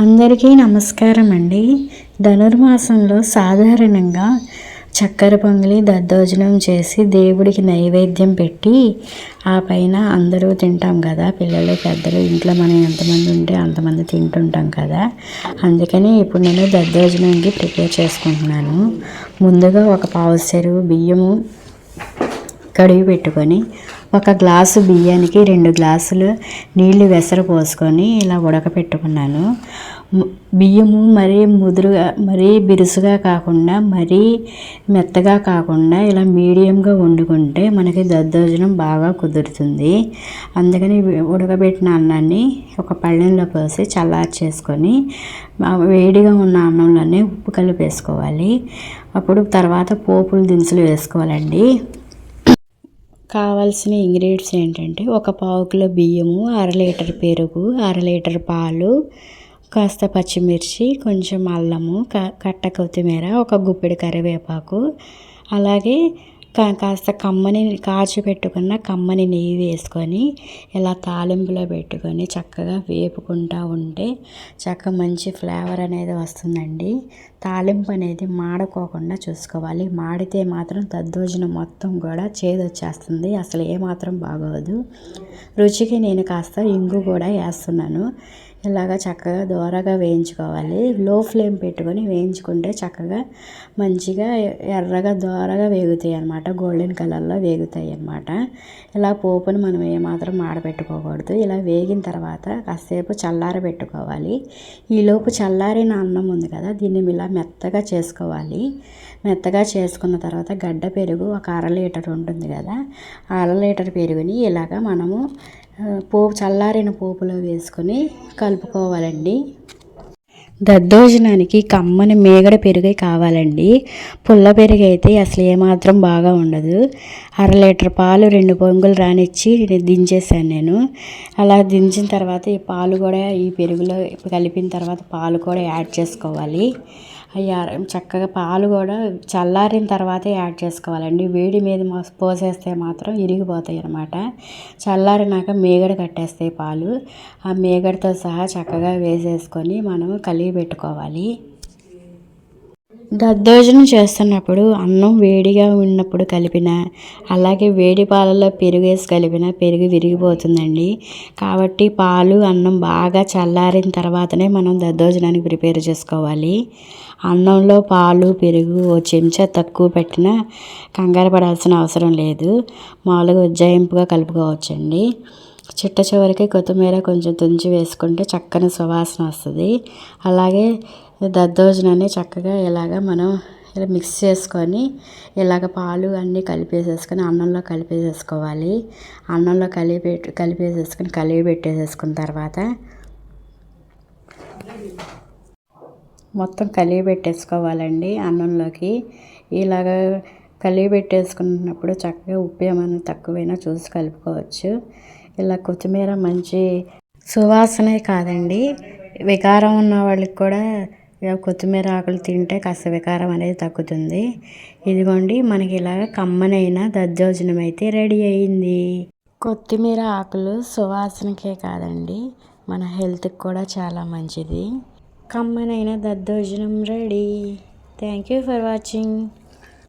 అందరికీ నమస్కారం అండి. ధనుర్మాసంలో సాధారణంగా చక్కెర పొంగలి దద్దోజనం చేసి దేవుడికి నైవేద్యం పెట్టి ఆ పైన అందరూ తింటాం కదా, పిల్లలు పెద్దలు ఇంట్లో మనం ఎంతమంది ఉంటే అంతమంది తింటుంటాం కదా. అందుకని ఇప్పుడు నేను దద్దోజనానికి ప్రిపేర్ చేసుకుంటున్నాను. ముందుగా ఒక పావు చెరువు బియ్యము కడిగి పెట్టుకొని ఒక గ్లాసు బియ్యానికి 2 గ్లాసులు నీళ్లు వెసర పోసుకొని ఇలా ఉడకపెట్టుకున్నాను. బియ్యము మరీ ముదురుగా మరీ బిరుసుగా కాకుండా మరీ మెత్తగా కాకుండా ఇలా మీడియంగా వండుకుంటే మనకి దద్దోజనం బాగా కుదురుతుంది. అందుకని ఉడకబెట్టిన అన్నాన్ని ఒక పళ్ళెంలో పోసి చల్లార్చేసుకొని వేడిగా ఉన్న అన్నంలోనే ఉప్పు కలిపేసుకోవాలి. అప్పుడు తర్వాత పోపుల దినుసులు వేసుకోవాలండి. కావాల్సిన ఇంగ్రీడియంట్స్ ఏంటంటే ఒక పావు కిలో బియ్యము, 1/2 లీటర్ పెరుగు, 1/2 లీటర్ పాలు, కాస్త పచ్చిమిర్చి, కొంచెం అల్లము, కట్ట కొత్తిమీర, ఒక గుప్పెడు కరివేపాకు, అలాగే కాస్త కాచి పెట్టుకున్న కమ్మని నెయ్యి వేసుకొని ఇలా తాలింపులో పెట్టుకొని చక్కగా వేపుకుంటూ ఉంటే మంచి ఫ్లేవర్ అనేది వస్తుందండి. తాలింపు అనేది మాడుకోకుండా చూసుకోవాలి. మాడితే మాత్రం దద్దోజనం మొత్తం కూడా చేదొచ్చేస్తుంది, అసలు ఏమాత్రం బాగోదు. రుచికి నేను కాస్త ఇంగు కూడా వేస్తున్నాను. ఇలాగ చక్కగా దోరగా వేయించుకోవాలి. లో ఫ్లేమ్ పెట్టుకొని వేయించుకుంటే చక్కగా మంచిగా ఎర్రగా దోరగా వేగుతాయి అన్నమాట, గోల్డెన్ కలర్లో వేగుతాయి అన్నమాట. ఇలా పోపుని మనం ఏమాత్రం మాడపెట్టుకోకూడదు. ఇలా వేగిన తర్వాత కాసేపు చల్లారబెట్టుకోవాలి. ఈలోపు చల్లారిన అన్నం ఉంది కదా, దీన్ని ఇలా మెత్తగా చేసుకోవాలి. మెత్తగా చేసుకున్న తర్వాత గడ్డ పెరుగు ఒక 1/2 లీటర్ ఉంటుంది కదా, 1/2 లీటర్ పెరుగుని ఇలాగ మనము చల్లారిన పోపులో వేసుకొని కలుపుకోవాలండి. దద్దోజనానికి కమ్మని మేగడ పెరుగే కావాలండి. పుల్ల పెరుగు అయితే అసలు ఏమాత్రం బాగా ఉండదు. 1/2 లీటర్ పాలు 2 పొంగులు రానిచ్చి దించేసాను నేను. అలా దించిన తర్వాత ఈ పాలు కూడా ఈ పెరుగులో కలిపిన తర్వాత పాలు కూడా యాడ్ చేసుకోవాలి. చక్కగా పాలు కూడా చల్లారిన తర్వాతే యాడ్ చేసుకోవాలండి. వేడి మీద పోసేస్తే మాత్రం ఇరిగిపోతాయి అన్నమాట. చల్లారినాక మేగడ కట్టేస్తాయి పాలు. ఆ మేగడతో సహా చక్కగా వేసేసుకొని మనము కలిగి పెట్టుకోవాలి. దద్దోజనం చేస్తున్నప్పుడు అన్నం వేడిగా ఉన్నప్పుడు కలిపిన, అలాగే వేడి పాలలో పెరుగు వేసి కలిపిన పెరుగు విరిగిపోతుందండి. కాబట్టి పాలు అన్నం బాగా చల్లారిన తర్వాతనే మనం దద్దోజనానికి ప్రిపేర్ చేసుకోవాలి. అన్నంలో పాలు పెరుగు ఓ చెంచా తక్కువ పెట్టినా కంగారు పడాల్సిన అవసరం లేదు. మామూలుగా ఉజ్జాయింపుగా కలుపుకోవచ్చండి. చిట్ట చివరికి కొత్తిమీర కొంచెం తుంచి వేసుకుంటే చక్కని సువాసన వస్తుంది. అలాగే దద్దోజనాన్ని చక్కగా ఇలాగ మనం ఇలా మిక్స్ చేసుకొని ఇలాగ పాలు అన్నీ కలిపేసేసుకొని అన్నంలో కలిపేసేసుకోవాలి. అన్నంలో కలిపేసేసుకొని కలిపి పెట్టేసేసుకున్న తర్వాత మొత్తం కలిపి పెట్టేసుకోవాలండి అన్నంలోకి. ఇలాగ కలిపి పెట్టేసుకున్నప్పుడు చక్కగా ఉప్పు ఏమైనా తక్కువైనా చూసి కలుపుకోవచ్చు. ఇలా కొత్తిమీర మంచి సువాసనే కాదండి, వికారం ఉన్న వాళ్ళకి కూడా కొత్తిమీర ఆకులు తింటే కాస్త వికారం అనేది తగ్గుతుంది. ఇదిగోండి, మనకి ఇలాగ కమ్మనైన దద్దోజనం అయితే రెడీ అయింది. కొత్తిమీర ఆకులు సువాసనకే కాదండి, మన హెల్త్కి కూడా చాలా మంచిది. కమ్మనైన దద్దోజనం ready. Thank you for watching.